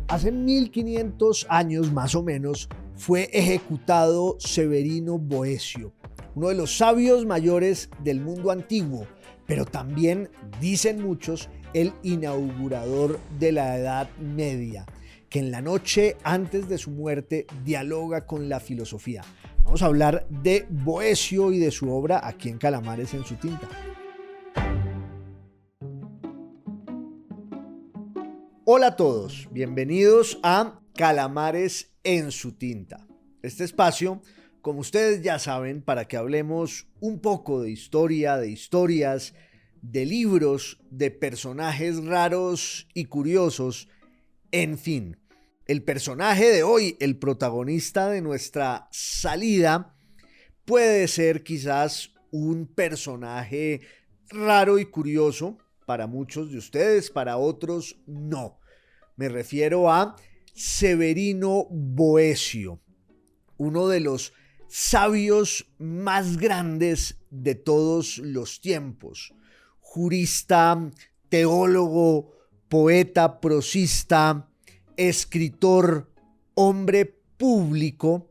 Hace 1500 años más o menos fue ejecutado Severino Boecio, uno de los sabios mayores del mundo antiguo, pero también, dicen muchos, el inaugurador de la Edad Media, que en la noche antes de su muerte dialoga con la filosofía. Vamos a hablar de Boecio y de su obra aquí en Calamares en su tinta. Hola a todos, bienvenidos a Calamares en su tinta. Este espacio, como ustedes ya saben, para que hablemos un poco de historia, de historias, de libros, de personajes raros y curiosos, en fin. El personaje de hoy, el protagonista de nuestra salida, puede ser quizás un personaje raro y curioso para muchos de ustedes, para otros no. Me refiero a Severino Boecio, uno de los sabios más grandes de todos los tiempos. Jurista, teólogo, poeta, prosista, escritor, hombre público,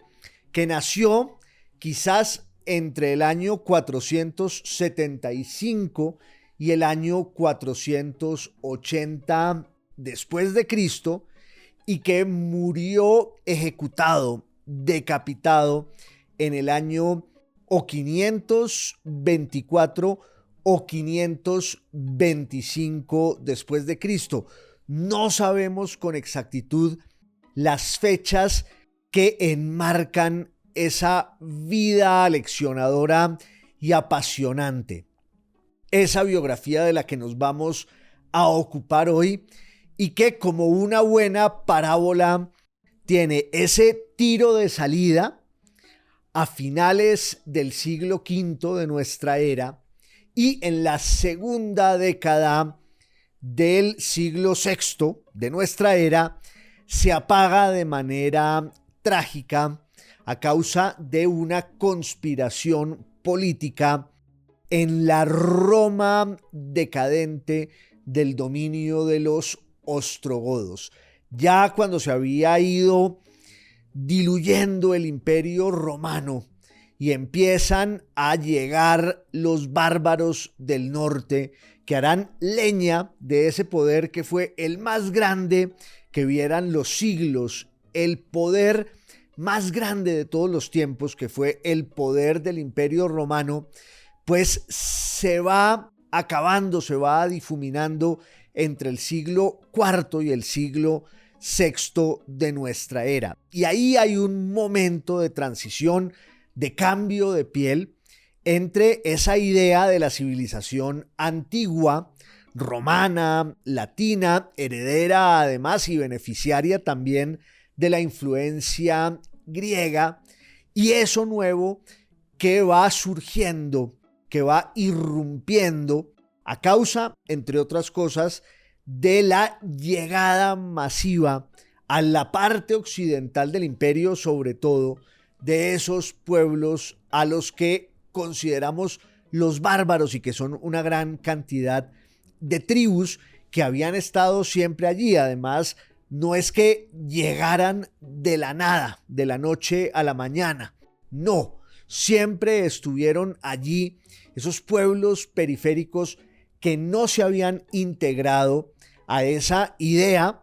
que nació quizás entre el año 475 y el año 480 después de Cristo, y que murió ejecutado, decapitado en el año o 524 o 525 después de Cristo. No sabemos con exactitud las fechas que enmarcan esa vida aleccionadora y apasionante. Esa biografía de la que nos vamos a ocupar hoy y que, como una buena parábola, tiene ese tiro de salida a finales del siglo V de nuestra era y en la segunda década del siglo VI de nuestra era se apaga de manera trágica a causa de una conspiración política en la Roma decadente del dominio de los ostrogodos. Ya cuando se había ido diluyendo el imperio romano y empiezan a llegar los bárbaros del norte que harán leña de ese poder que fue el más grande que vieran los siglos, el poder más grande de todos los tiempos, que fue el poder del imperio romano, pues se va acabando, se va difuminando entre el siglo IV y el siglo VI de nuestra era. Y ahí hay un momento de transición, de cambio de piel entre esa idea de la civilización antigua, romana, latina, heredera además y beneficiaria también de la influencia griega, y eso nuevo que va surgiendo, que va irrumpiendo a causa, entre otras cosas, de la llegada masiva a la parte occidental del imperio, sobre todo de esos pueblos a los que consideramos los bárbaros y que son una gran cantidad de tribus que habían estado siempre allí. Además, no es que llegaran de la nada, de la noche a la mañana. No, siempre estuvieron allí esos pueblos periféricos que no se habían integrado a esa idea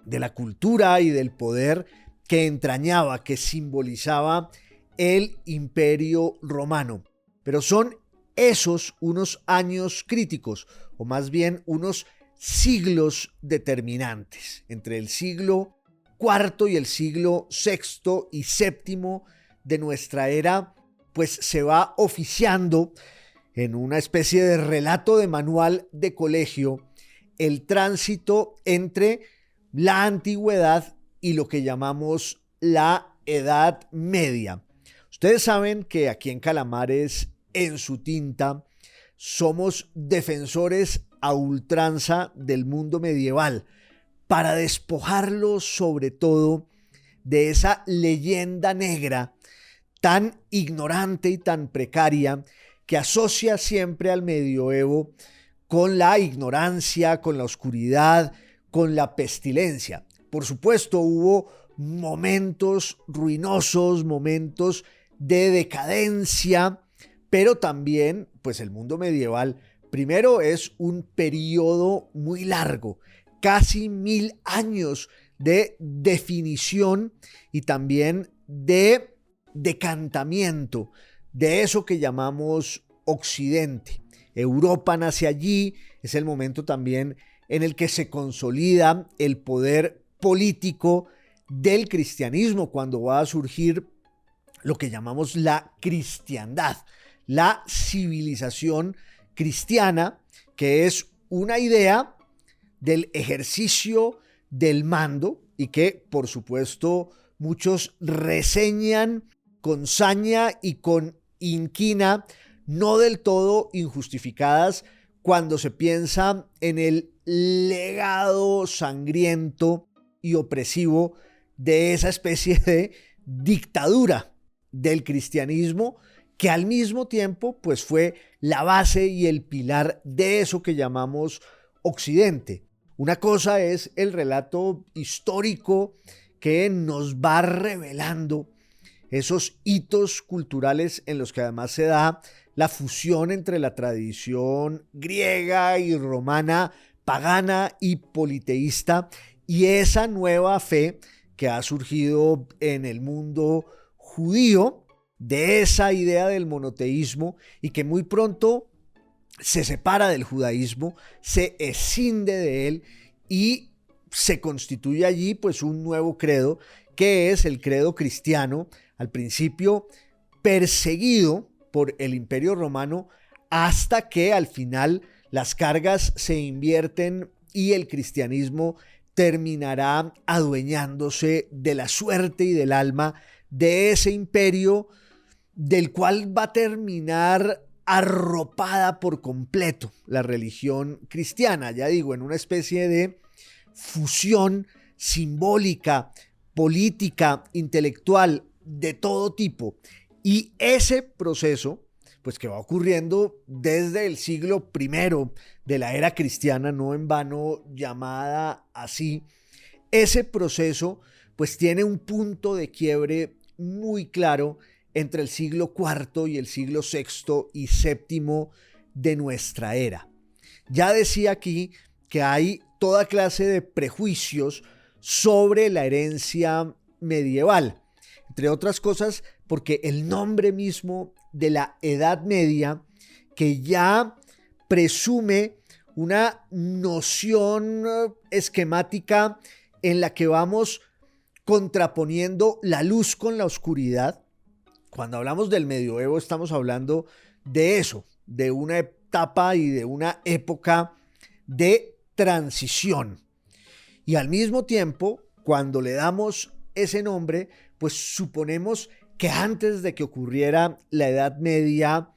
de la cultura y del poder que entrañaba, que simbolizaba el imperio romano. Pero son esos unos años críticos, o más bien unos siglos determinantes, entre el siglo IV y el siglo VI y VII de nuestra era, pues se va oficiando en una especie de relato de manual de colegio el tránsito entre la antigüedad y lo que llamamos la Edad Media. Ustedes saben que aquí en Calamares en su tinta somos defensores a ultranza del mundo medieval para despojarlo sobre todo de esa leyenda negra tan ignorante y tan precaria que asocia siempre al medioevo con la ignorancia, con la oscuridad, con la pestilencia. Por supuesto, hubo momentos ruinosos, momentos de decadencia, pero también, pues el mundo medieval, primero es un periodo muy largo, casi 1000 años de definición y también de decantamiento de eso que llamamos Occidente. Europa nace allí, es el momento también en el que se consolida el poder político del cristianismo, cuando va a surgir lo que llamamos la cristiandad, la civilización cristiana, que es una idea del ejercicio del mando y que, por supuesto, muchos reseñan con saña y con inquina, no del todo injustificadas, cuando se piensa en el legado sangriento y opresivo de esa especie de dictadura del cristianismo, que al mismo tiempo pues fue la base y el pilar de eso que llamamos Occidente. Una cosa es el relato histórico que nos va revelando esos hitos culturales en los que además se da la fusión entre la tradición griega y romana, pagana y politeísta, y esa nueva fe que ha surgido en el mundo judío, de esa idea del monoteísmo y que muy pronto se separa del judaísmo, se escinde de él y se constituye allí pues un nuevo credo, que es el credo cristiano, al principio perseguido por el Imperio Romano, hasta que al final las cargas se invierten y el cristianismo terminará adueñándose de la suerte y del alma de ese imperio, del cual va a terminar arropada por completo la religión cristiana, ya digo, en una especie de fusión simbólica, política, intelectual, de todo tipo. Y ese proceso, pues que va ocurriendo desde el siglo I de la era cristiana, no en vano llamada así, ese proceso pues tiene un punto de quiebre muy claro entre el siglo IV y el siglo VI y VII de nuestra era. Ya decía aquí que hay toda clase de prejuicios sobre la herencia medieval, entre otras cosas porque el nombre mismo de la Edad Media, que ya presume una noción esquemática en la que vamos contraponiendo la luz con la oscuridad. Cuando hablamos del medioevo estamos hablando de eso, de una etapa y de una época de transición. Y al mismo tiempo, cuando le damos ese nombre, pues suponemos que antes de que ocurriera la Edad Media,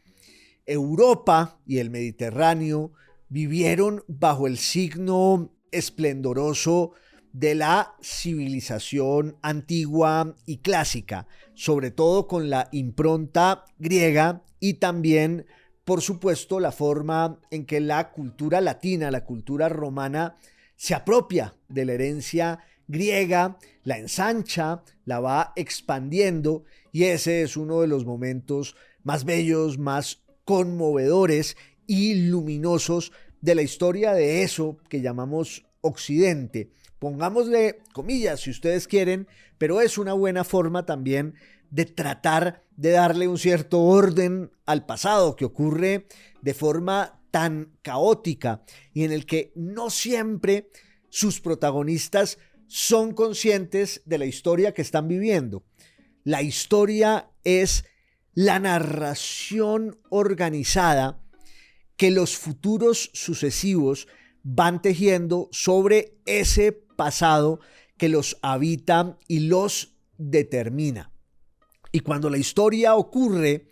Europa y el Mediterráneo vivieron bajo el signo esplendoroso de la civilización antigua y clásica, sobre todo con la impronta griega y también, por supuesto, la forma en que la cultura latina, la cultura romana, se apropia de la herencia griega, la ensancha, la va expandiendo, y ese es uno de los momentos más bellos, más conmovedores y luminosos de la historia de eso que llamamos Occidente. Pongámosle comillas si ustedes quieren, pero es una buena forma también de tratar de darle un cierto orden al pasado que ocurre de forma tan caótica y en el que no siempre sus protagonistas son conscientes de la historia que están viviendo. La historia es la narración organizada que los futuros sucesivos van tejiendo sobre ese pasado que los habita y los determina. Y cuando la historia ocurre,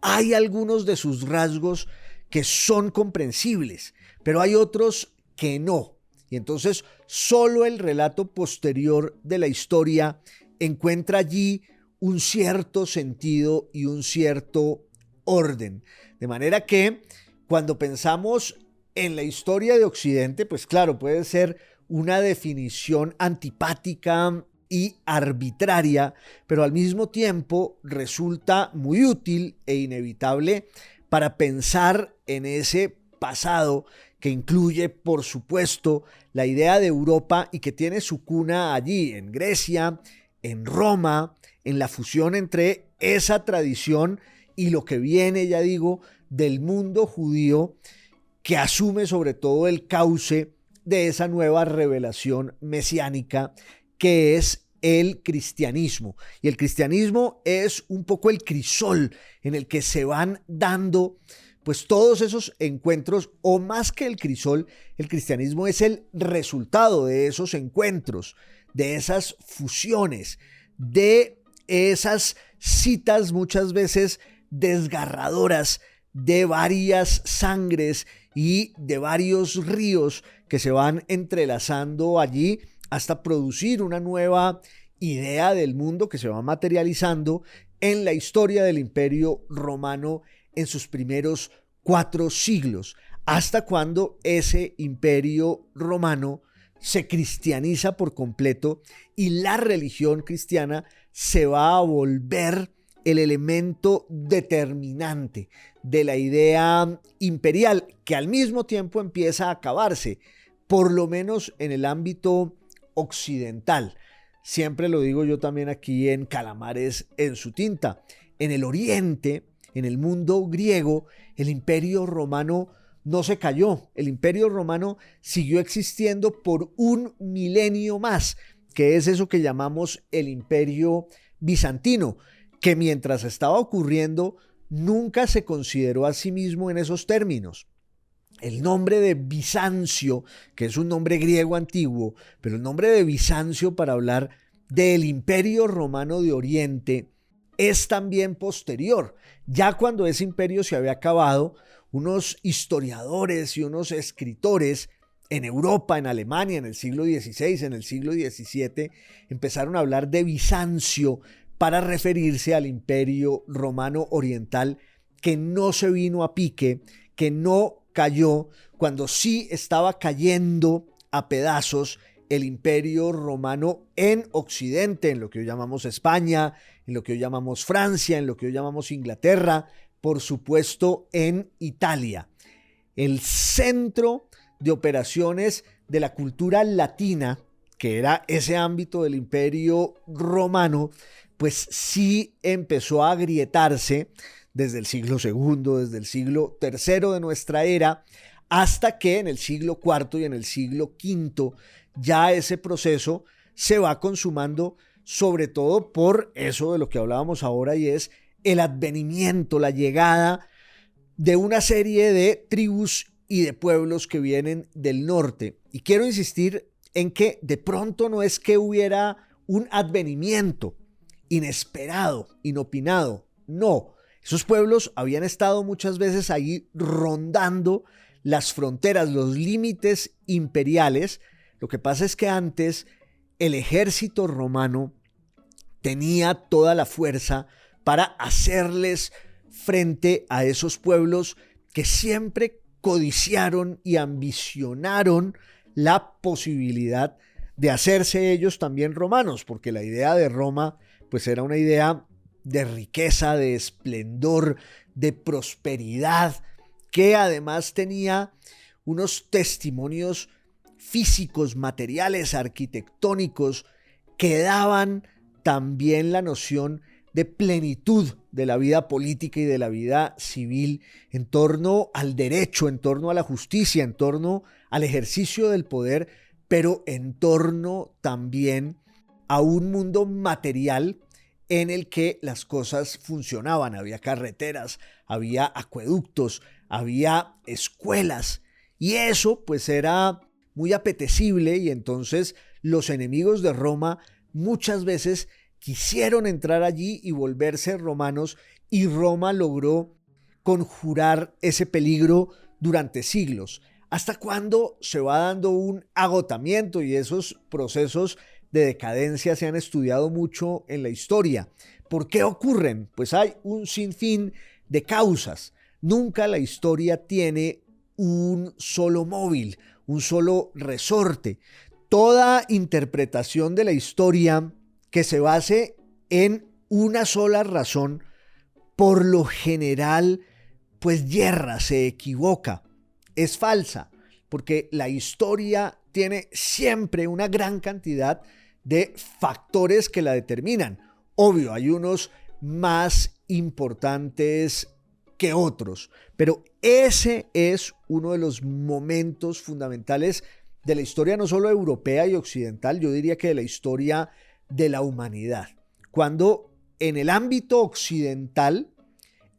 hay algunos de sus rasgos que son comprensibles, pero hay otros que no. Y entonces solo el relato posterior de la historia encuentra allí un cierto sentido y un cierto orden. De manera que cuando pensamos en la historia de Occidente, pues claro, puede ser una definición antipática y arbitraria, pero al mismo tiempo resulta muy útil e inevitable para pensar en ese pasado que incluye, por supuesto, la idea de Europa y que tiene su cuna allí, en Grecia, en Roma, en la fusión entre esa tradición y lo que viene, ya digo, del mundo judío, que asume sobre todo el cauce de esa nueva revelación mesiánica que es el cristianismo. Y el cristianismo es un poco el crisol en el que se van dando pues todos esos encuentros, o más que el crisol, el cristianismo es el resultado de esos encuentros, de esas fusiones, de esas citas muchas veces desgarradoras de varias sangres y de varios ríos que se van entrelazando allí hasta producir una nueva idea del mundo que se va materializando en la historia del Imperio Romano en sus primeros 4 siglos, hasta cuando ese Imperio Romano se cristianiza por completo y la religión cristiana se va a volver el elemento determinante de la idea imperial, que al mismo tiempo empieza a acabarse, por lo menos en el ámbito occidental. Siempre lo digo yo también aquí en Calamares en su tinta. En el Oriente, en el mundo griego, el Imperio Romano no se cayó. El Imperio Romano siguió existiendo por 1 milenio más, que es eso que llamamos el Imperio Bizantino, que mientras estaba ocurriendo nunca se consideró a sí mismo en esos términos. El nombre de Bizancio, que es un nombre griego antiguo, pero el nombre de Bizancio para hablar del Imperio Romano de Oriente es también posterior. Ya cuando ese imperio se había acabado, unos historiadores y unos escritores en Europa, en Alemania, en el siglo XVI, en el siglo XVII, empezaron a hablar de Bizancio para referirse al Imperio Romano Oriental, que no se vino a pique, que no cayó, cuando sí estaba cayendo a pedazos el Imperio Romano en Occidente, en lo que hoy llamamos España, en lo que hoy llamamos Francia, en lo que hoy llamamos Inglaterra, por supuesto en Italia. El centro de operaciones de la cultura latina, que era ese ámbito del Imperio Romano, pues sí empezó a agrietarse desde el siglo II, desde el siglo III de nuestra era, hasta que en el siglo IV y en el siglo V ya ese proceso se va consumando, sobre todo por eso de lo que hablábamos ahora, y es el advenimiento, la llegada de una serie de tribus y de pueblos que vienen del norte. Y quiero insistir en que de pronto no es que hubiera un advenimiento inesperado, inopinado, no. Esos pueblos habían estado muchas veces ahí rondando las fronteras, los límites imperiales. Lo que pasa es que antes el ejército romano tenía toda la fuerza para hacerles frente a esos pueblos que siempre codiciaron y ambicionaron la posibilidad de hacerse ellos también romanos, porque la idea de Roma pues era una idea de riqueza, de esplendor, de prosperidad, que además tenía unos testimonios físicos, materiales, arquitectónicos, que daban también la noción de plenitud de la vida política y de la vida civil en torno al derecho, en torno a la justicia, en torno al ejercicio del poder, pero en torno también a un mundo material en el que las cosas funcionaban. Había carreteras, había acueductos, había escuelas, y eso pues era muy apetecible, y entonces los enemigos de Roma muchas veces quisieron entrar allí y volverse romanos, y Roma logró conjurar ese peligro durante siglos, hasta cuando se va dando un agotamiento, y esos procesos de decadencia se han estudiado mucho en la historia. ¿Por qué ocurren? Pues hay un sinfín de causas. Nunca la historia tiene un solo móvil, un solo resorte. toda interpretación de la historia que se base en una sola razón, por lo general, pues yerra, se equivoca, es falsa, porque la historia tiene siempre una gran cantidad de factores que la determinan. Obvio, hay unos más importantes que otros, pero ese es uno de los momentos fundamentales de la historia no solo europea y occidental, yo diría que de la historia de la humanidad. Cuando en el ámbito occidental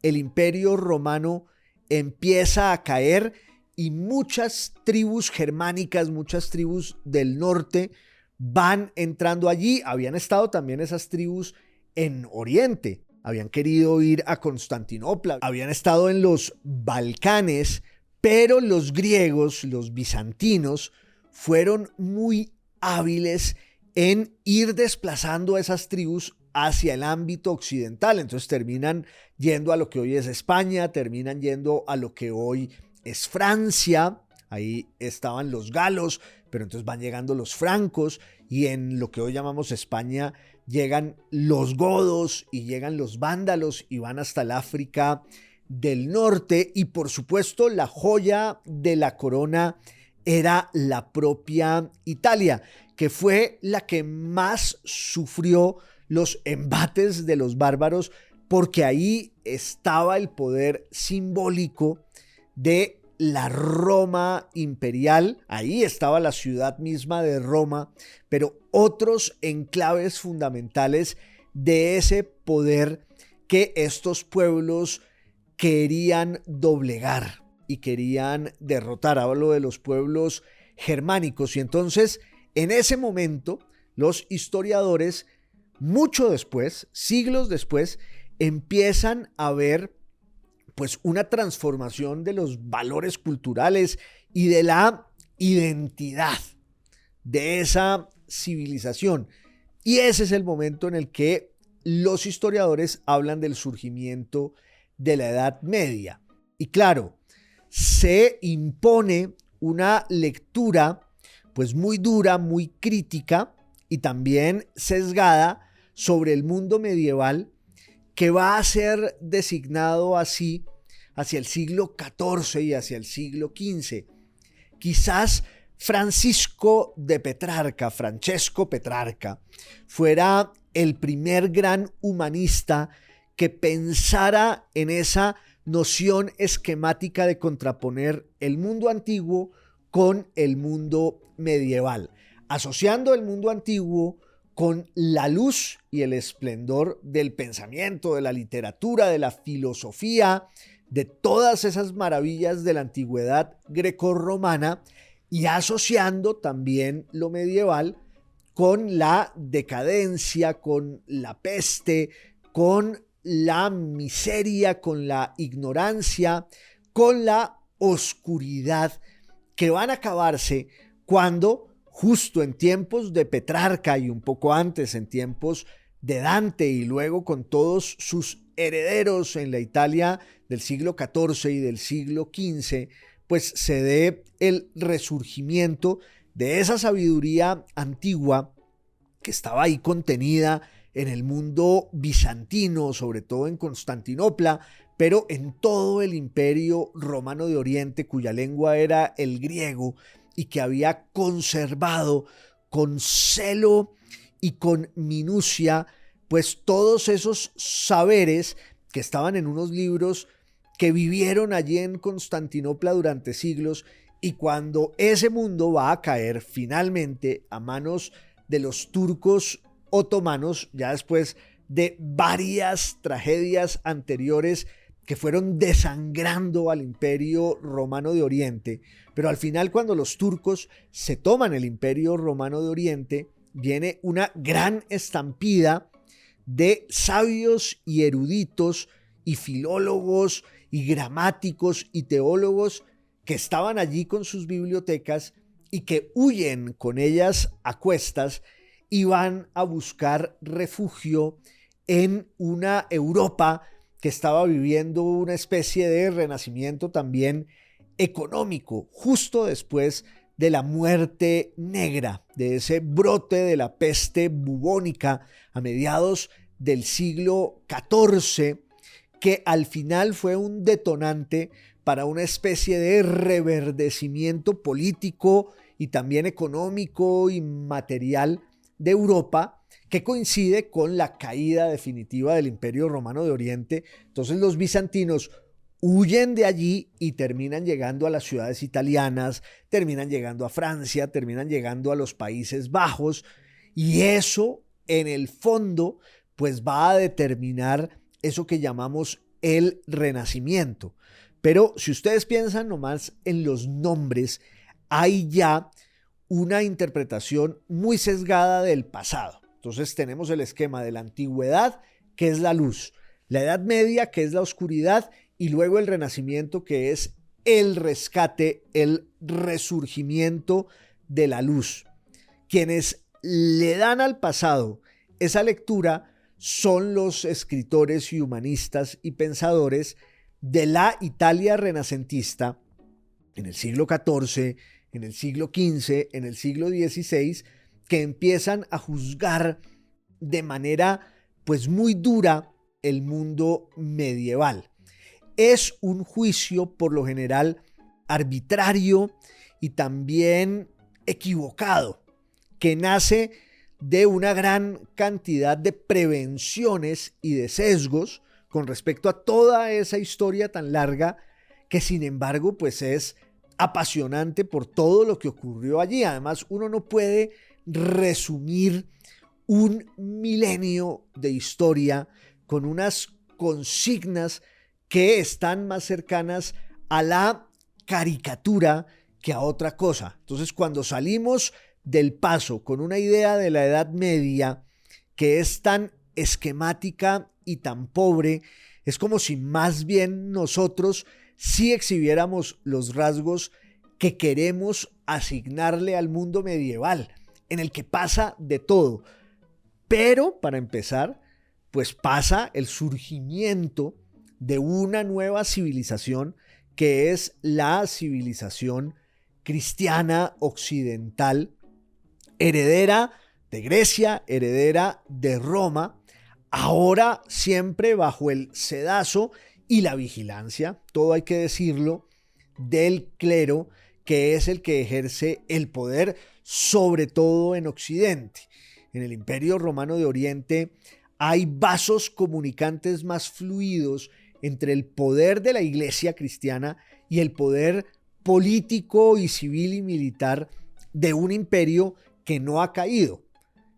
el Imperio Romano empieza a caer y muchas tribus germánicas, muchas tribus del norte van entrando allí. Habían estado también esas tribus en Oriente, habían querido ir a Constantinopla, habían estado en los Balcanes, pero los griegos, los bizantinos, fueron muy hábiles en ir desplazando a esas tribus hacia el ámbito occidental. Entonces terminan yendo a lo que hoy es España, terminan yendo a lo que hoy es Francia. Ahí estaban los galos, pero entonces van llegando los francos, y en lo que hoy llamamos España llegan los godos y llegan los vándalos y van hasta el África del norte. Y por supuesto la joya de la corona era la propia Italia, que fue la que más sufrió los embates de los bárbaros, porque ahí estaba el poder simbólico de la Roma imperial, ahí estaba la ciudad misma de Roma, pero otros enclaves fundamentales de ese poder que estos pueblos querían doblegar y querían derrotar. Hablo de los pueblos germánicos. Y entonces, en ese momento, los historiadores, mucho después, siglos después, empiezan a ver pues una transformación de los valores culturales y de la identidad de esa civilización. Y ese es el momento en el que los historiadores hablan del surgimiento de la Edad Media. Y claro, se impone una lectura pues muy dura, muy crítica y también sesgada sobre el mundo medieval, que va a ser designado así hacia el siglo XIV y hacia el siglo XV. Quizás Francesco Petrarca, fuera el primer gran humanista que pensara en esa noción esquemática de contraponer el mundo antiguo con el mundo medieval, asociando el mundo antiguo con la luz y el esplendor del pensamiento, de la literatura, de la filosofía, de todas esas maravillas de la antigüedad grecorromana, y asociando también lo medieval con la decadencia, con la peste, con la miseria, con la ignorancia, con la oscuridad, que van a acabarse cuando, justo en tiempos de Petrarca y un poco antes, en tiempos de Dante y luego con todos sus herederos en la Italia del siglo XIV y del siglo XV, pues se dé el resurgimiento de esa sabiduría antigua que estaba ahí contenida en el mundo bizantino, sobre todo en Constantinopla, pero en todo el Imperio Romano de Oriente, cuya lengua era el griego, y que había conservado con celo y con minucia pues todos esos saberes que estaban en unos libros que vivieron allí en Constantinopla durante siglos. Y cuando ese mundo va a caer finalmente a manos de los turcos otomanos, ya después de varias tragedias anteriores que fueron desangrando al Imperio Romano de Oriente, pero al final, cuando los turcos se toman el Imperio Romano de Oriente, viene una gran estampida de sabios y eruditos y filólogos y gramáticos y teólogos que estaban allí con sus bibliotecas y que huyen con ellas a cuestas y van a buscar refugio en una Europa que estaba viviendo una especie de renacimiento también económico, justo después de la muerte negra, de ese brote de la peste bubónica a mediados del siglo XIV, que al final fue un detonante para una especie de reverdecimiento político y también económico y material de Europa, que coincide con la caída definitiva del Imperio Romano de Oriente. Entonces los bizantinos huyen de allí y terminan llegando a las ciudades italianas, terminan llegando a Francia, terminan llegando a los Países Bajos, y eso en el fondo pues va a determinar eso que llamamos el Renacimiento. Pero si ustedes piensan nomás en los nombres, hay ya una interpretación muy sesgada del pasado. Entonces tenemos el esquema de la antigüedad, que es la luz, la Edad Media, que es la oscuridad, y luego el Renacimiento, que es el rescate, el resurgimiento de la luz. Quienes le dan al pasado esa lectura son los escritores y humanistas y pensadores de la Italia renacentista en el siglo XIV, en el siglo XV, en el siglo XVI, que empiezan a juzgar de manera pues muy dura el mundo medieval. Es un juicio por lo general arbitrario y también equivocado, que nace de una gran cantidad de prevenciones y de sesgos con respecto a toda esa historia tan larga, que sin embargo pues es apasionante por todo lo que ocurrió allí. Además, uno no puede resumir un milenio de historia con unas consignas que están más cercanas a la caricatura que a otra cosa. Entonces, cuando salimos del paso con una idea de la Edad Media que es tan esquemática y tan pobre, es como si más bien nosotros sí exhibiéramos los rasgos que queremos asignarle al mundo medieval, en el que pasa de todo. Pero, para empezar, pues pasa el surgimiento de una nueva civilización, que es la civilización cristiana occidental, heredera de Grecia, heredera de Roma, ahora siempre bajo el sedazo y la vigilancia, todo hay que decirlo, del clero, que es el que ejerce el poder, sobre todo en Occidente. En el Imperio Romano de Oriente hay vasos comunicantes más fluidos entre el poder de la Iglesia cristiana y el poder político y civil y militar de un imperio que no ha caído.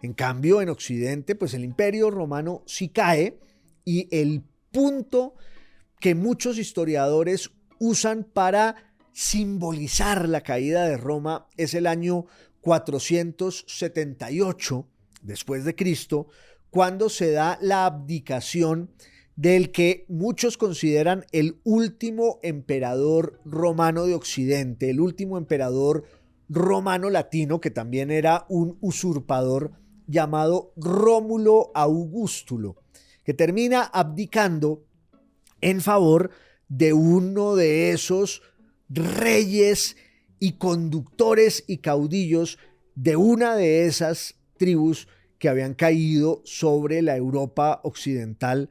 En cambio, en Occidente, pues el Imperio Romano sí cae, y el punto que muchos historiadores usan para simbolizar la caída de Roma es el año 478 después de Cristo, cuando se da la abdicación del que muchos consideran el último emperador romano de Occidente, el último emperador romano latino, que también era un usurpador, llamado Rómulo Augustulo, que termina abdicando en favor de uno de esos reyes y conductores y caudillos de una de esas tribus que habían caído sobre la Europa occidental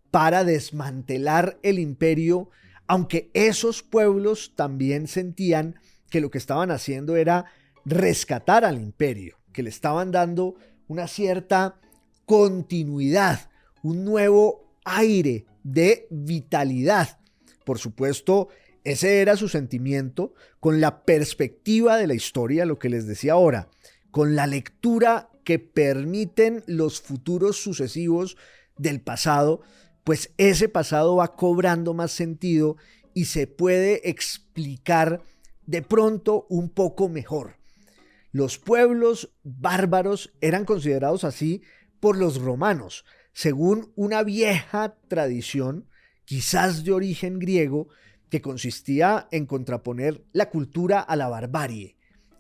para desmantelar el imperio, aunque esos pueblos también sentían que lo que estaban haciendo era rescatar al imperio, que le estaban dando una cierta continuidad, un nuevo aire de vitalidad. Por supuesto, ese era su sentimiento con la perspectiva de la historia, lo que les decía ahora, con la lectura que permiten los futuros sucesivos del pasado, pues ese pasado va cobrando más sentido y se puede explicar de pronto un poco mejor. Los pueblos bárbaros eran considerados así por los romanos, según una vieja tradición, quizás de origen griego, que consistía en contraponer la cultura a la barbarie.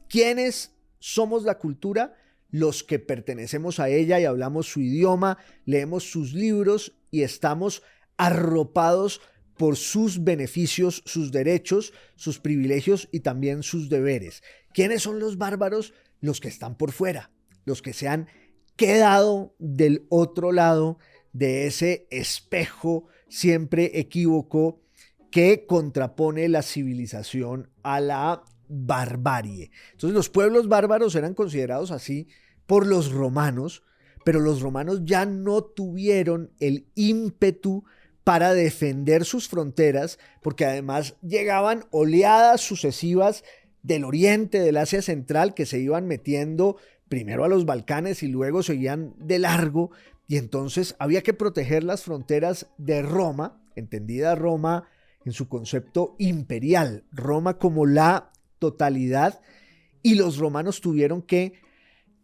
¿Quiénes somos la cultura? Los que pertenecemos a ella y hablamos su idioma, leemos sus libros y estamos arropados por sus beneficios, sus derechos, sus privilegios y también sus deberes. ¿Quiénes son los bárbaros? Los que están por fuera, los que se han quedado del otro lado de ese espejo siempre equívoco que contrapone la civilización a la barbarie. Entonces los pueblos bárbaros eran considerados así por los romanos, pero los romanos ya no tuvieron el ímpetu para defender sus fronteras, porque además llegaban oleadas sucesivas del oriente, del Asia Central, que se iban metiendo primero a los Balcanes y luego seguían de largo, y entonces había que proteger las fronteras de Roma, entendida Roma en su concepto imperial, Roma como la totalidad, y los romanos tuvieron que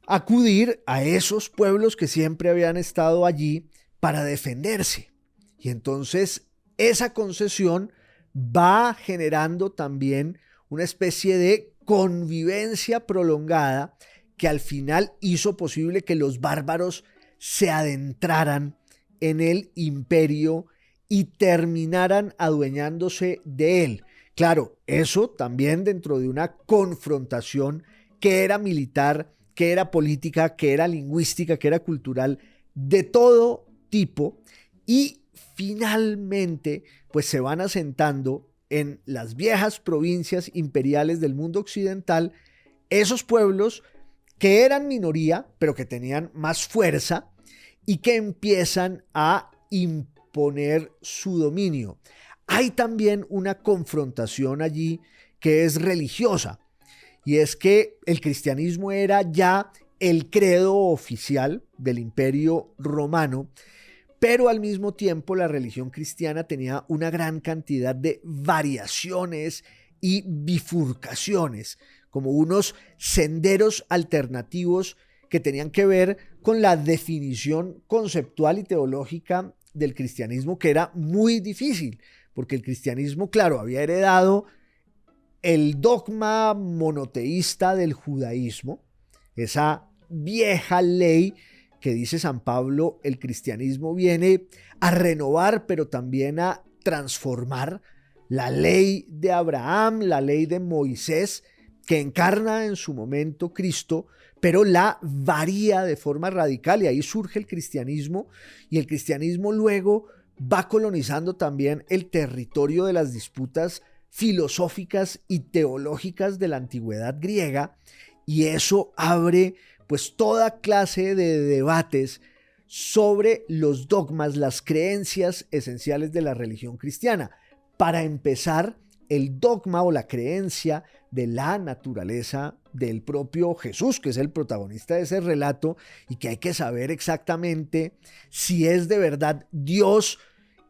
acudir a esos pueblos que siempre habían estado allí para defenderse. Y entonces esa concesión va generando también una especie de convivencia prolongada que al final hizo posible que los bárbaros se adentraran en el imperio y terminaran adueñándose de él. Claro, eso también dentro de una confrontación que era militar, que era política, que era lingüística, que era cultural, de todo tipo, y finalmente pues se van asentando en las viejas provincias imperiales del mundo occidental esos pueblos que eran minoría, pero que tenían más fuerza y que empiezan a imponer su dominio. Hay también una confrontación allí que es religiosa, y es que el cristianismo era ya el credo oficial del Imperio Romano, pero al mismo tiempo la religión cristiana tenía una gran cantidad de variaciones y bifurcaciones, como unos senderos alternativos que tenían que ver con la definición conceptual y teológica del cristianismo, que era muy difícil, porque el cristianismo, claro, había heredado el dogma monoteísta del judaísmo, esa vieja ley que dice San Pablo, el cristianismo viene a renovar, pero también a transformar la ley de Abraham, la ley de Moisés, que encarna en su momento Cristo, pero la varía de forma radical, y ahí surge el cristianismo, y el cristianismo luego va colonizando también el territorio de las disputas filosóficas y teológicas de la antigüedad griega, y eso abre pues toda clase de debates sobre los dogmas, las creencias esenciales de la religión cristiana. Para empezar, el dogma o la creencia de la naturaleza del propio Jesús, que es el protagonista de ese relato, y que hay que saber exactamente si es de verdad Dios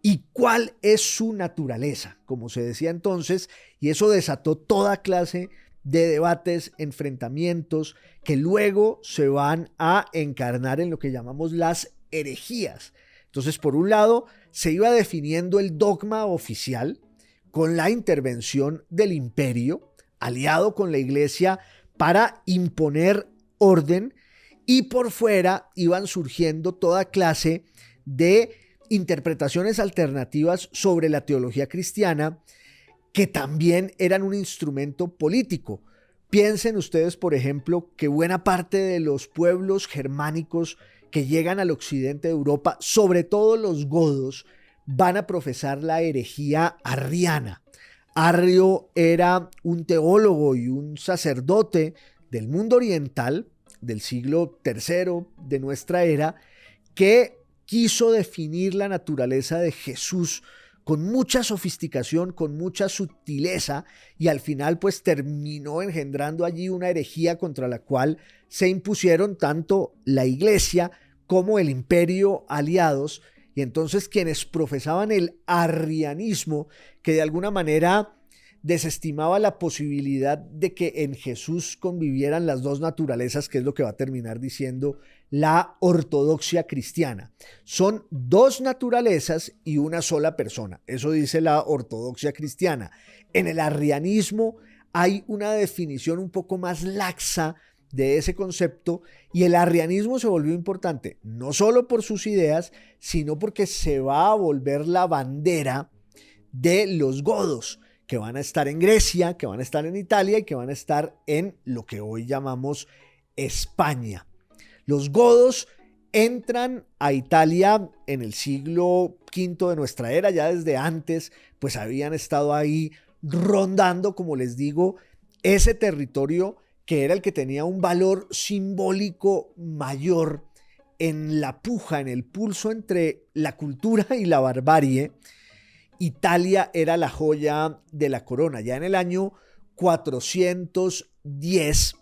y cuál es su naturaleza, como se decía entonces, y eso desató toda clase de debates, enfrentamientos, que luego se van a encarnar en lo que llamamos las herejías. Entonces, por un lado, se iba definiendo el dogma oficial con la intervención del imperio, aliado con la iglesia para imponer orden, y por fuera iban surgiendo toda clase de interpretaciones alternativas sobre la teología cristiana, que también eran un instrumento político. Piensen ustedes, por ejemplo, que buena parte de los pueblos germánicos que llegan al occidente de Europa, sobre todo los godos, van a profesar la herejía arriana. Arrio era un teólogo y un sacerdote del mundo oriental del siglo III de nuestra era, que quiso definir la naturaleza de Jesús con mucha sofisticación, con mucha sutileza, y al final pues terminó engendrando allí una herejía contra la cual se impusieron tanto la iglesia como el imperio aliados. Y entonces quienes profesaban el arrianismo, que de alguna manera desestimaba la posibilidad de que en Jesús convivieran las dos naturalezas, que es lo que va a terminar diciendo la ortodoxia cristiana. Son dos naturalezas y una sola persona. Eso dice la ortodoxia cristiana. En el arrianismo hay una definición un poco más laxa de ese concepto, y el arrianismo se volvió importante no solo por sus ideas, sino porque se va a volver la bandera de los godos, que van a estar en Grecia, que van a estar en Italia y que van a estar en lo que hoy llamamos España. Los godos entran a Italia en el siglo V de nuestra era, ya desde antes, pues habían estado ahí rondando, como les digo, ese territorio que era el que tenía un valor simbólico mayor en la puja, en el pulso entre la cultura y la barbarie. Italia era la joya de la corona. Ya en el año 410,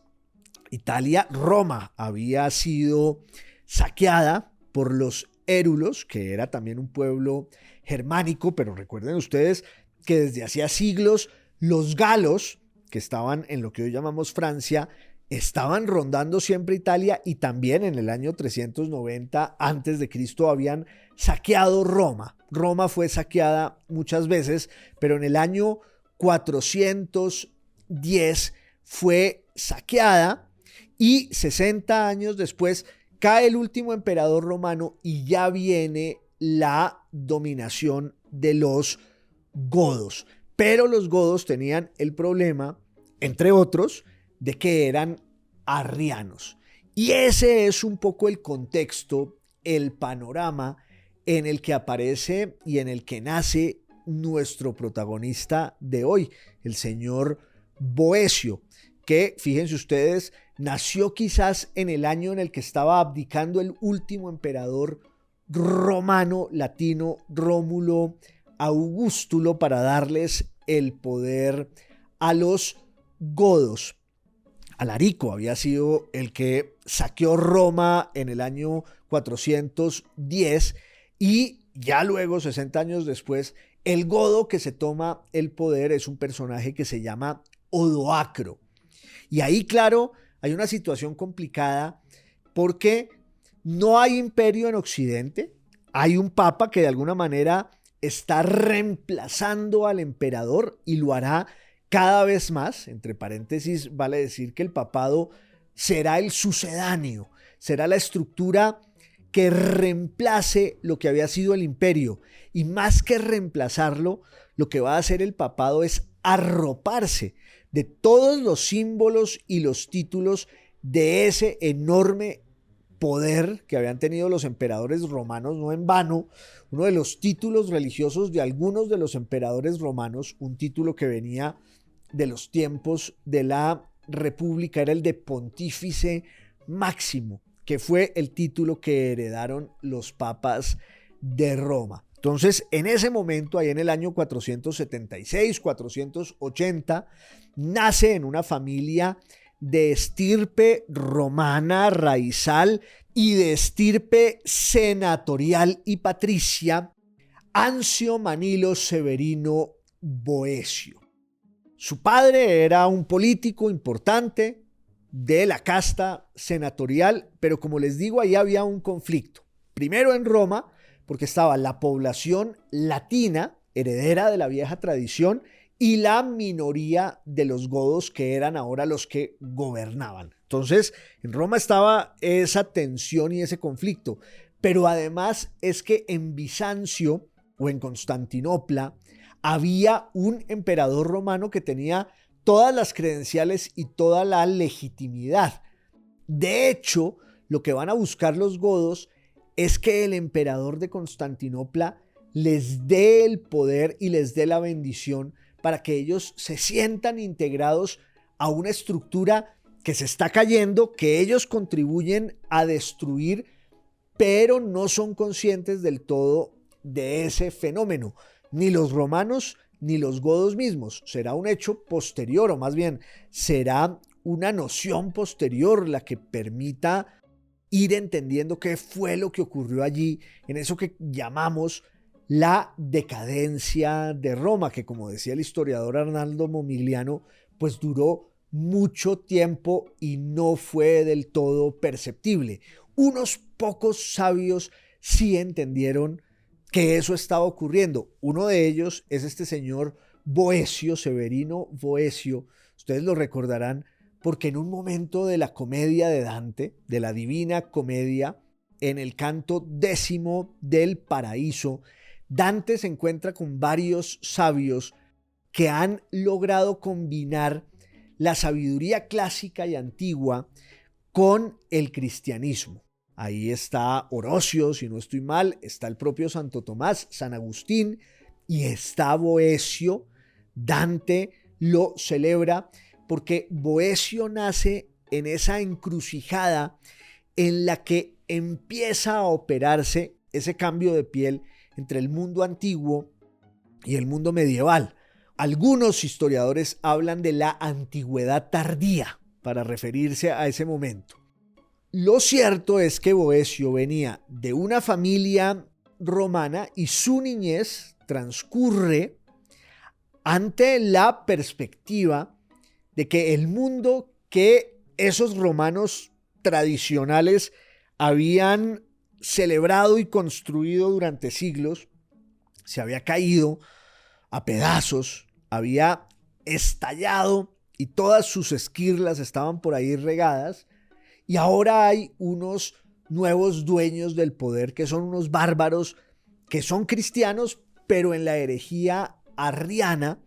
Roma había sido saqueada por los érulos, que era también un pueblo germánico, pero recuerden ustedes que desde hacía siglos los galos, que estaban en lo que hoy llamamos Francia, estaban rondando siempre Italia, y también en el año 390 a.C. habían saqueado Roma. Roma fue saqueada muchas veces, pero en el año 410 fue saqueada, y 60 años después cae el último emperador romano y ya viene la dominación de los godos. Pero los godos tenían el problema, entre otros, de que eran arrianos. Y ese es un poco el contexto, el panorama en el que aparece y en el que nace nuestro protagonista de hoy, el señor Boecio, que, fíjense ustedes, nació quizás en el año en el que estaba abdicando el último emperador romano latino, Rómulo Augustulo, para darles el poder a los godos. Alarico había sido el que saqueó Roma en el año 410, y ya luego, 60 años después, el godo que se toma el poder es un personaje que se llama Odoacro. Y ahí, claro, hay una situación complicada porque no hay imperio en Occidente, hay un papa que de alguna manera está reemplazando al emperador y lo hará cada vez más. Entre paréntesis, vale decir que el papado será el sucedáneo, será la estructura que reemplace lo que había sido el imperio, y más que reemplazarlo, lo que va a hacer el papado es arroparse de todos los símbolos y los títulos de ese enorme poder que habían tenido los emperadores romanos. No en vano, uno de los títulos religiosos de algunos de los emperadores romanos, un título que venía de los tiempos de la República, era el de Pontífice Máximo, que fue el título que heredaron los papas de Roma. Entonces, en ese momento, ahí en el año 476, 480, nace en una familia de estirpe romana raizal y de estirpe senatorial y patricia, Ancio Manilo Severino Boecio. Su padre era un político importante de la casta senatorial, pero como les digo, ahí había un conflicto. Primero en Roma, porque estaba la población latina, heredera de la vieja tradición, y la minoría de los godos, que eran ahora los que gobernaban. Entonces, en Roma estaba esa tensión y ese conflicto, pero además es que en Bizancio o en Constantinopla había un emperador romano que tenía todas las credenciales y toda la legitimidad. De hecho, lo que van a buscar los godos es que el emperador de Constantinopla les dé el poder y les dé la bendición para que ellos se sientan integrados a una estructura que se está cayendo, que ellos contribuyen a destruir, pero no son conscientes del todo de ese fenómeno. Ni los romanos ni los godos mismos. Será un hecho posterior, o más bien será una noción posterior la que permita ir entendiendo qué fue lo que ocurrió allí, en eso que llamamos la decadencia de Roma, que, como decía el historiador Arnaldo Momigliano, pues duró mucho tiempo y no fue del todo perceptible. Unos pocos sabios sí entendieron que eso estaba ocurriendo. Uno de ellos es este señor Boecio, Severino Boecio. Ustedes lo recordarán porque en un momento de la comedia de Dante, de la Divina Comedia, en el canto 10 del Paraíso, Dante se encuentra con varios sabios que han logrado combinar la sabiduría clásica y antigua con el cristianismo. Ahí está Orosio, si no estoy mal, está el propio Santo Tomás, San Agustín, y está Boecio. Dante lo celebra porque Boecio nace en esa encrucijada en la que empieza a operarse ese cambio de piel entre el mundo antiguo y el mundo medieval. Algunos historiadores hablan de la antigüedad tardía para referirse a ese momento. Lo cierto es que Boecio venía de una familia romana y su niñez transcurre ante la perspectiva de que el mundo que esos romanos tradicionales habían celebrado y construido durante siglos se había caído a pedazos, había estallado y todas sus esquirlas estaban por ahí regadas, y ahora hay unos nuevos dueños del poder que son unos bárbaros que son cristianos, pero en la herejía arriana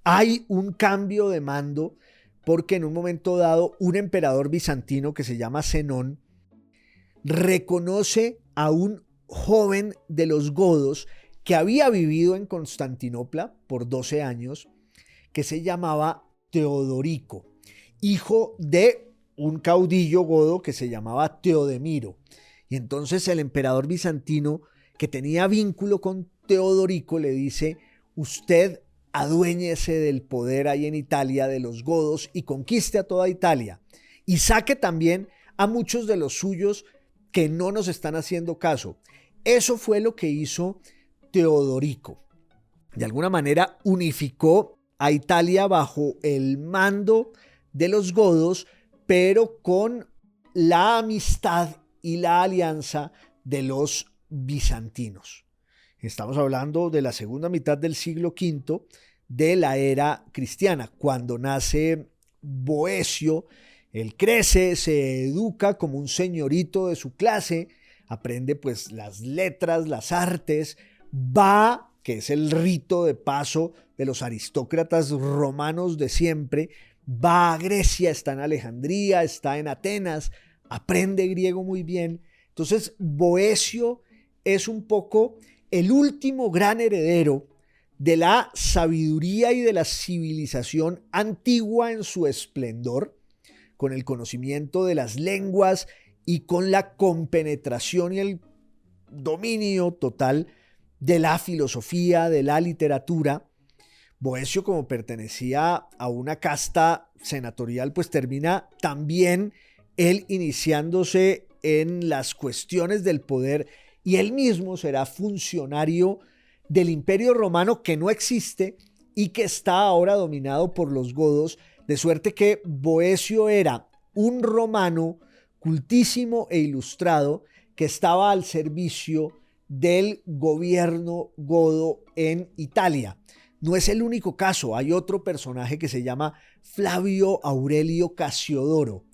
hay un cambio de mando porque en un momento dado un emperador bizantino que se llama Zenón reconoce a un joven de los godos que había vivido en Constantinopla por 12 años, que se llamaba Teodorico, hijo de un caudillo godo que se llamaba Teodemiro. Y entonces el emperador bizantino, que tenía vínculo con Teodorico, le dice: usted aduéñese del poder ahí en Italia de los godos y conquiste a toda Italia y saque también a muchos de los suyos que no nos están haciendo caso. Eso fue lo que hizo Teodorico. De alguna manera unificó a Italia bajo el mando de los godos, pero con la amistad y la alianza de los bizantinos. Estamos hablando de la segunda mitad del siglo V de la era cristiana, cuando nace Boecio. Él crece, se educa como un señorito de su clase, aprende pues las letras, las artes, va, que es el rito de paso de los aristócratas romanos de siempre, va a Grecia, está en Alejandría, está en Atenas, aprende griego muy bien. Entonces Boecio es un poco el último gran heredero de la sabiduría y de la civilización antigua en su esplendor, con el conocimiento de las lenguas y con la compenetración y el dominio total de la filosofía, de la literatura. Boecio, como pertenecía a una casta senatorial, pues termina también él iniciándose en las cuestiones del poder, y él mismo será funcionario del Imperio Romano, que no existe y que está ahora dominado por los godos, de suerte que Boecio era un romano cultísimo e ilustrado que estaba al servicio del gobierno godo en Italia. No es el único caso, hay otro personaje que se llama Flavio Aurelio Casiodoro,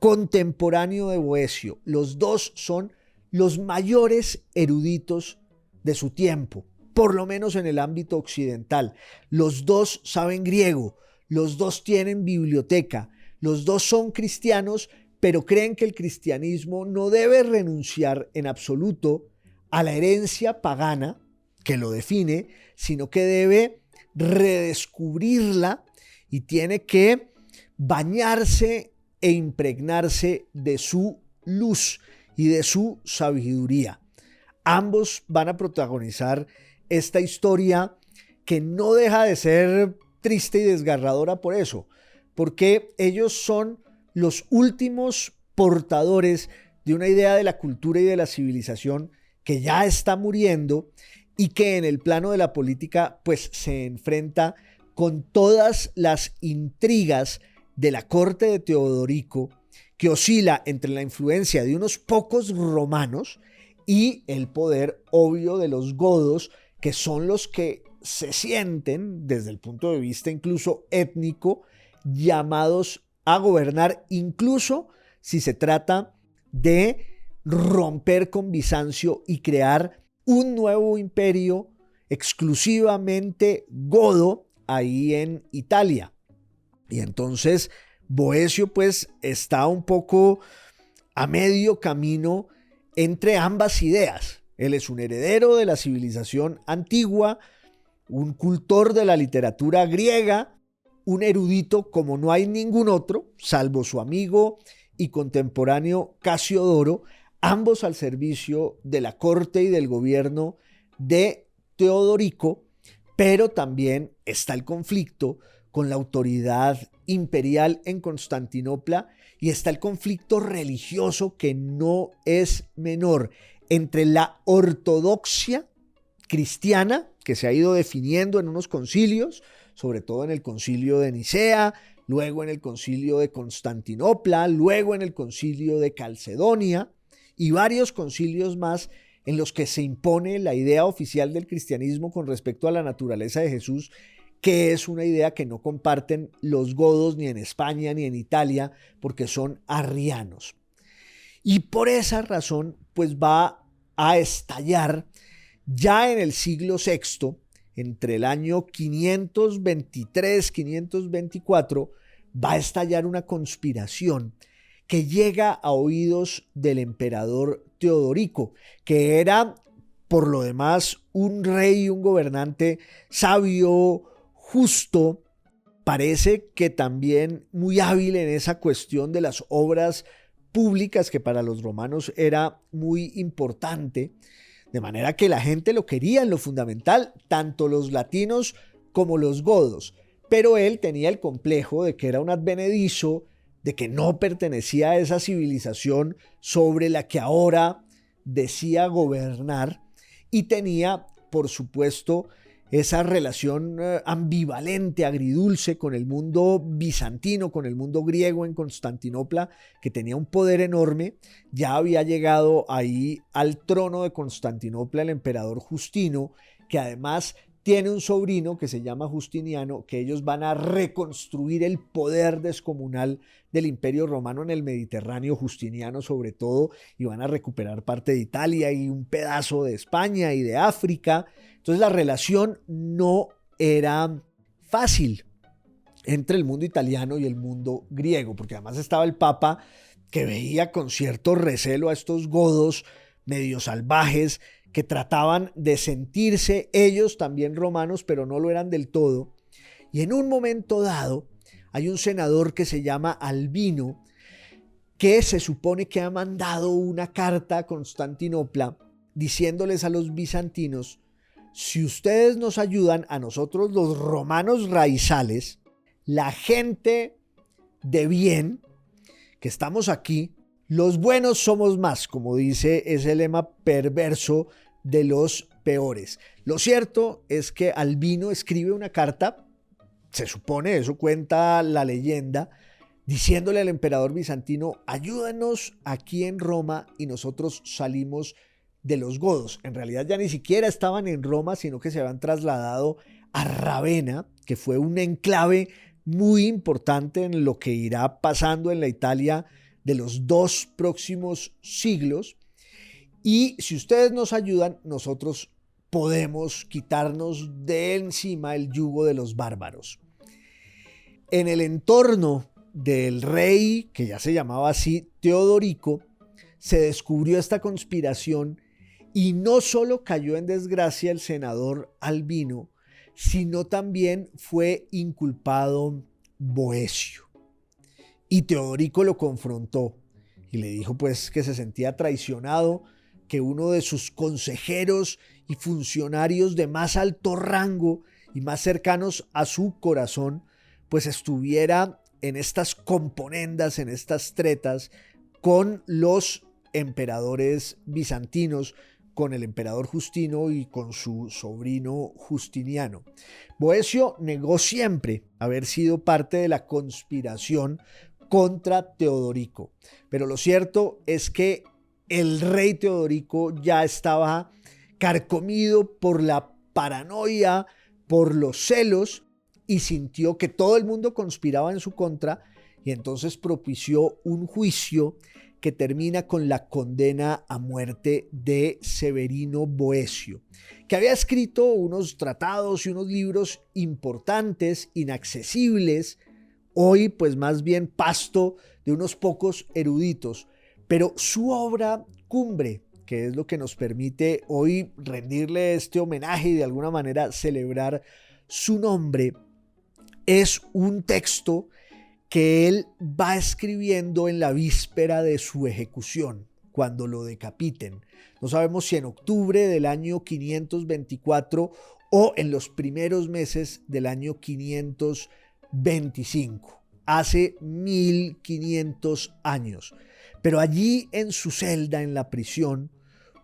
contemporáneo de Boecio. Los dos son los mayores eruditos de su tiempo, por lo menos en el ámbito occidental. Los dos saben griego, los dos tienen biblioteca, los dos son cristianos, pero creen que el cristianismo no debe renunciar en absoluto a la herencia pagana que lo define, sino que debe redescubrirla y tiene que bañarse e impregnarse de su luz y de su sabiduría. Ambos van a protagonizar esta historia que no deja de ser triste y desgarradora por eso, porque ellos son los últimos portadores de una idea de la cultura y de la civilización que ya está muriendo y que en el plano de la política pues se enfrenta con todas las intrigas de la corte de Teodorico, que oscila entre la influencia de unos pocos romanos y el poder obvio de los godos, que son los que se sienten, desde el punto de vista incluso étnico, llamados a gobernar, incluso si se trata de romper con Bizancio y crear un nuevo imperio exclusivamente godo ahí en Italia. Y entonces Boecio pues está un poco a medio camino entre ambas ideas. Él es un heredero de la civilización antigua, un cultor de la literatura griega, un erudito como no hay ningún otro, salvo su amigo y contemporáneo Casiodoro, ambos al servicio de la corte y del gobierno de Teodorico, pero también está el conflicto con la autoridad imperial en Constantinopla y está el conflicto religioso que no es menor entre la ortodoxia cristiana, que se ha ido definiendo en unos concilios, sobre todo en el concilio de Nicea, luego en el concilio de Constantinopla, luego en el concilio de Calcedonia y varios concilios más en los que se impone la idea oficial del cristianismo con respecto a la naturaleza de Jesús, que es una idea que no comparten los godos ni en España ni en Italia, porque son arrianos. Y por esa razón, pues va a estallar ya en el siglo VI, entre el año 523-524, va a estallar una conspiración que llega a oídos del emperador Teodorico, que era, por lo demás, un rey, un gobernante sabio, justo, parece que también muy hábil en esa cuestión de las obras públicas, que para los romanos era muy importante, de manera que la gente lo quería en lo fundamental, tanto los latinos como los godos, pero él tenía el complejo de que era un advenedizo, de que no pertenecía a esa civilización sobre la que ahora decía gobernar, y tenía, por supuesto, esa relación ambivalente, agridulce con el mundo bizantino, con el mundo griego en Constantinopla, que tenía un poder enorme. Ya había llegado ahí al trono de Constantinopla el emperador Justino, que además tiene un sobrino que se llama Justiniano, que ellos van a reconstruir el poder descomunal del Imperio Romano en el Mediterráneo, Justiniano sobre todo, y van a recuperar parte de Italia y un pedazo de España y de África. Entonces la relación no era fácil entre el mundo italiano y el mundo griego, porque además estaba el Papa, que veía con cierto recelo a estos godos medio salvajes que trataban de sentirse ellos también romanos, pero no lo eran del todo. Y en un momento dado hay un senador que se llama Albino, que se supone que ha mandado una carta a Constantinopla diciéndoles a los bizantinos: si ustedes nos ayudan a nosotros los romanos raizales, la gente de bien que estamos aquí, los buenos somos más, como dice ese lema perverso de los peores. Lo cierto es que Albino escribe una carta, se supone, eso cuenta la leyenda, diciéndole al emperador bizantino: ayúdanos aquí en Roma y nosotros salimos de los godos. En realidad ya ni siquiera estaban en Roma, sino que se habían trasladado a Ravenna, que fue un enclave muy importante en lo que irá pasando en la Italia de los 2 próximos siglos. Y si ustedes nos ayudan, nosotros podemos quitarnos de encima el yugo de los bárbaros. En el entorno del rey, que ya se llamaba así, Teodorico, se descubrió esta conspiración y no solo cayó en desgracia el senador Albino, sino también fue inculpado Boecio. Y Teodorico lo confrontó y le dijo pues que se sentía traicionado, que uno de sus consejeros y funcionarios de más alto rango y más cercanos a su corazón pues estuviera en estas componendas, en estas tretas con los emperadores bizantinos, con el emperador Justino y con su sobrino Justiniano. Boecio negó siempre haber sido parte de la conspiración contra Teodorico, pero lo cierto es que el rey Teodorico ya estaba carcomido por la paranoia, por los celos, y sintió que todo el mundo conspiraba en su contra, y entonces propició un juicio que termina con la condena a muerte de Severino Boecio, que había escrito unos tratados y unos libros importantes, inaccesibles, hoy pues más bien pasto de unos pocos eruditos, pero su obra cumbre, que es lo que nos permite hoy rendirle este homenaje y de alguna manera celebrar su nombre, es un texto que él va escribiendo en la víspera de su ejecución, cuando lo decapiten. No sabemos si en octubre del año 524 o en los primeros meses del año 525, hace 1500 años. Pero allí en su celda, en la prisión,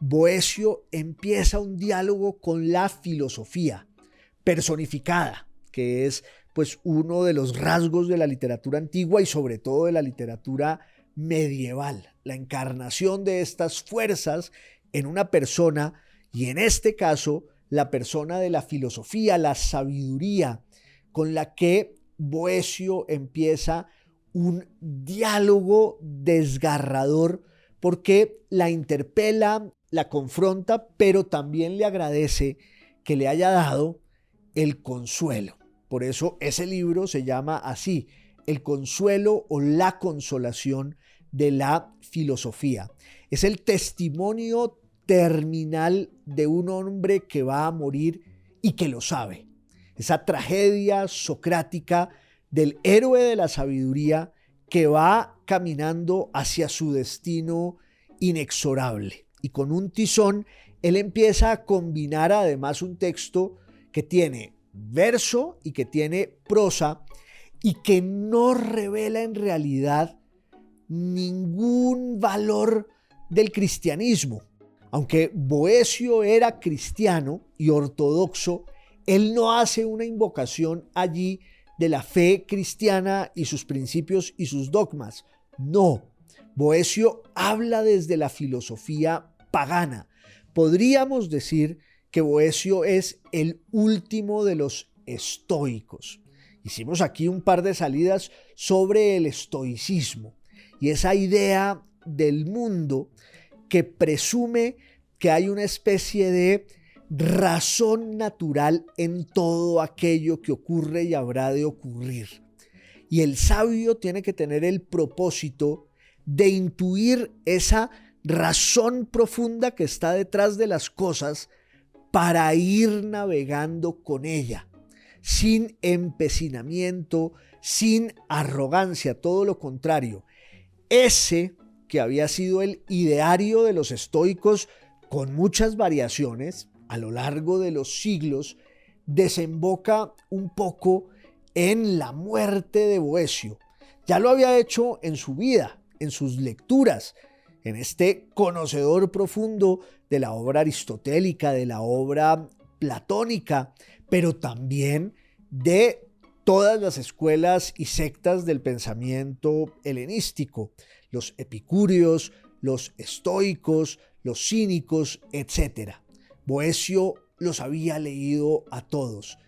Boecio empieza un diálogo con la filosofía personificada, que es pues uno de los rasgos de la literatura antigua y sobre todo de la literatura medieval, la encarnación de estas fuerzas en una persona, y en este caso la persona de la filosofía, la sabiduría, con la que Boecio empieza un diálogo desgarrador porque la interpela, la confronta, pero también le agradece que le haya dado el consuelo. Por eso ese libro se llama así, El consuelo o la consolación de la filosofía. Es el testimonio terminal de un hombre que va a morir y que lo sabe. Esa tragedia socrática del héroe de la sabiduría que va caminando hacia su destino inexorable. Y con un tizón, él empieza a combinar además un texto que tiene verso y que tiene prosa y que no revela en realidad ningún valor del cristianismo. Aunque Boecio era cristiano y ortodoxo, él no hace una invocación allí de la fe cristiana y sus principios y sus dogmas. No, Boecio habla desde la filosofía pagana. Podríamos decir que Boecio es el último de los estoicos. Hicimos aquí un par de salidas sobre el estoicismo y esa idea del mundo que presume que hay una especie de razón natural en todo aquello que ocurre y habrá de ocurrir. Y el sabio tiene que tener el propósito de intuir esa razón profunda que está detrás de las cosas para ir navegando con ella, sin empecinamiento, sin arrogancia, todo lo contrario. Ese que había sido el ideario de los estoicos, con muchas variaciones a lo largo de los siglos, desemboca un poco en la muerte de Boecio. Ya lo había hecho en su vida, en sus lecturas, en este conocedor profundo de la obra aristotélica, de la obra platónica, pero también de todas las escuelas y sectas del pensamiento helenístico, los epicúreos, los estoicos, los cínicos, etc. Boecio los había leído a todos.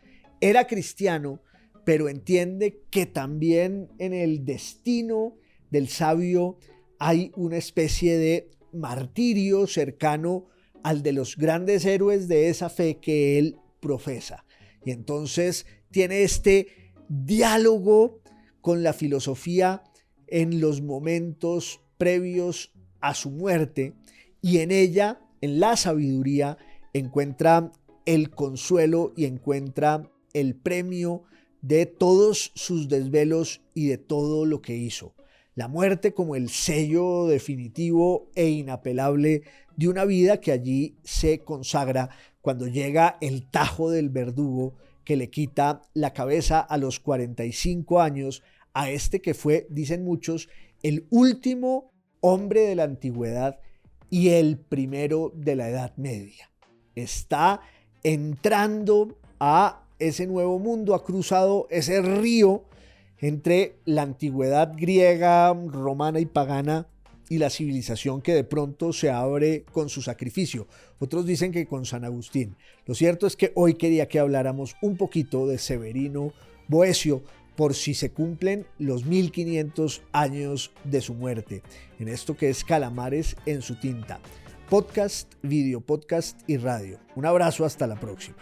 Era cristiano, pero entiende que también en el destino del sabio hay una especie de martirio cercano al de los grandes héroes de esa fe que él profesa. Y entonces tiene este diálogo con la filosofía en los momentos previos a su muerte, y en ella, en la sabiduría, encuentra el consuelo y encuentra el premio de todos sus desvelos y de todo lo que hizo. La muerte como el sello definitivo e inapelable de una vida que allí se consagra cuando llega el tajo del verdugo que le quita la cabeza a los 45 años a este que fue, dicen muchos, el último hombre de la antigüedad y el primero de la Edad Media. Está entrando a ese nuevo mundo, ha cruzado ese río entre la antigüedad griega, romana y pagana y la civilización que de pronto se abre con su sacrificio. Otros dicen que con San Agustín. Lo cierto es que hoy quería que habláramos un poquito de Severino Boecio por si se cumplen los 1500 años de su muerte, en esto que es Calamares en su tinta. Podcast, video podcast y radio. Un abrazo, hasta la próxima.